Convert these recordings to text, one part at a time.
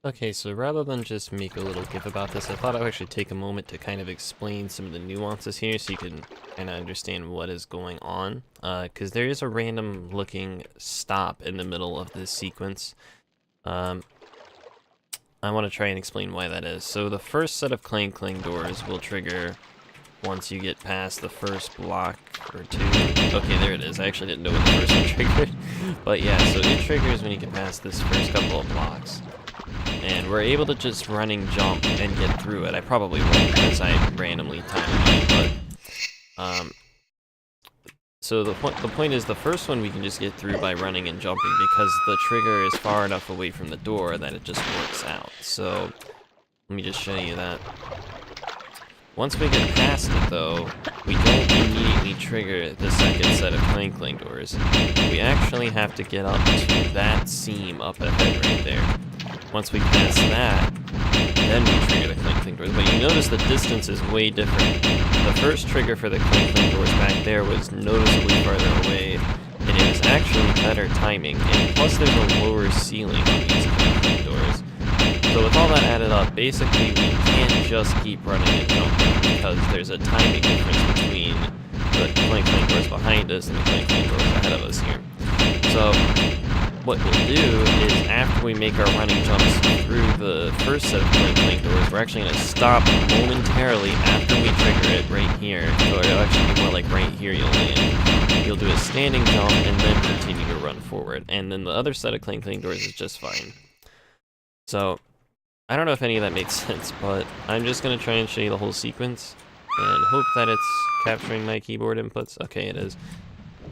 Okay, so rather than just make a little gif about this, I thought I would actually take a moment to kind of explain some of the nuances here so you can kind of understand what is going on. Because there is a random looking stop in the middle of this sequence. I want to try and explain why that is. So the first set of Clang-Clang doors will trigger once you get past the first block or two. Okay, there it is. I actually didn't know what the first one triggered. But yeah, so it triggers when you get past this first couple of blocks. And we're able to just running jump and get through it. I probably won't because I randomly timed it, but so the point is the first one we can just get through by running and jumping because the trigger is far enough away from the door that it just works out. So let me just show you that. Once we get past it though, we don't immediately trigger the second set of Clang-Clang doors. We actually have to get up to that seam up ahead right there. Once we pass that, then we trigger the Clang-Clang doors. But you notice the distance is way different. The first trigger for the Clang-Clang doors back there was noticeably farther away, and it was actually better timing. And plus there's a lower ceiling on these Clang-Clang doors. So with all that added up, basically we can't just keep running and jumping because there's a timing difference between the Clang-Clang doors behind us and the Clang-Clang doors ahead of us here. So what we'll do is after we make our running jumps through the first set of Clang-Clang doors, we're actually going to stop momentarily after we trigger it right here. Or it'll actually be more like right here you'll land. You'll do a standing jump and then continue to run forward. And then the other set of Clang-Clang doors is just fine. So I don't know if any of that makes sense, but I'm just going to try and show you the whole sequence and hope that it's capturing my keyboard inputs. Okay, it is.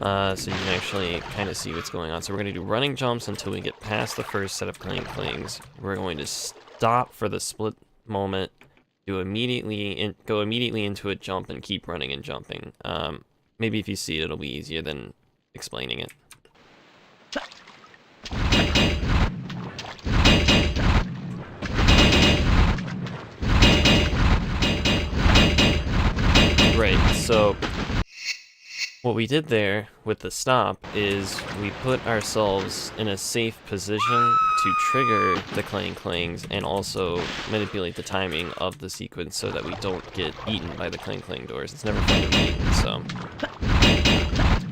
So you can actually kind of see what's going on. So we're going to do running jumps until we get past the first set of Clang-Clangs. We're going to stop for the split moment, go immediately into a jump and keep running and jumping. Maybe if you see it, it'll be easier than explaining it. Right, so what we did there with the stop is we put ourselves in a safe position to trigger the Clang-Clangs and also manipulate the timing of the sequence so that we don't get eaten by the Clang-Clang doors. It's never fun to be eaten, so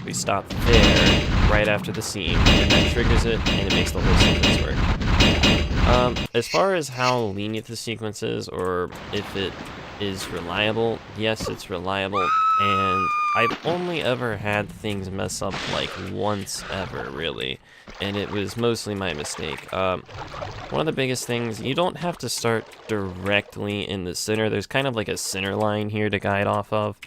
we stop there right after the seam, and that triggers it, and it makes the whole sequence work. As far as how lenient the sequence is, or if it is reliable, yes, it's reliable, and I've only ever had things mess up like once ever, really, and it was mostly my mistake. One of the biggest things, you don't have to start directly in the center. There's kind of like a center line here to guide off of.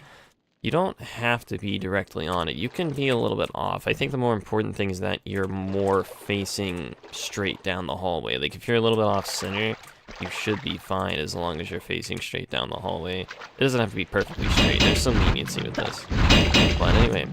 You don't have to be directly on it. You can be a little bit off. I think the more important thing is that you're more facing straight down the hallway. Like if you're a little bit off center, you should be fine as long as you're facing straight down the hallway. It doesn't have to be perfectly straight. There's some leniency with this. But anyway,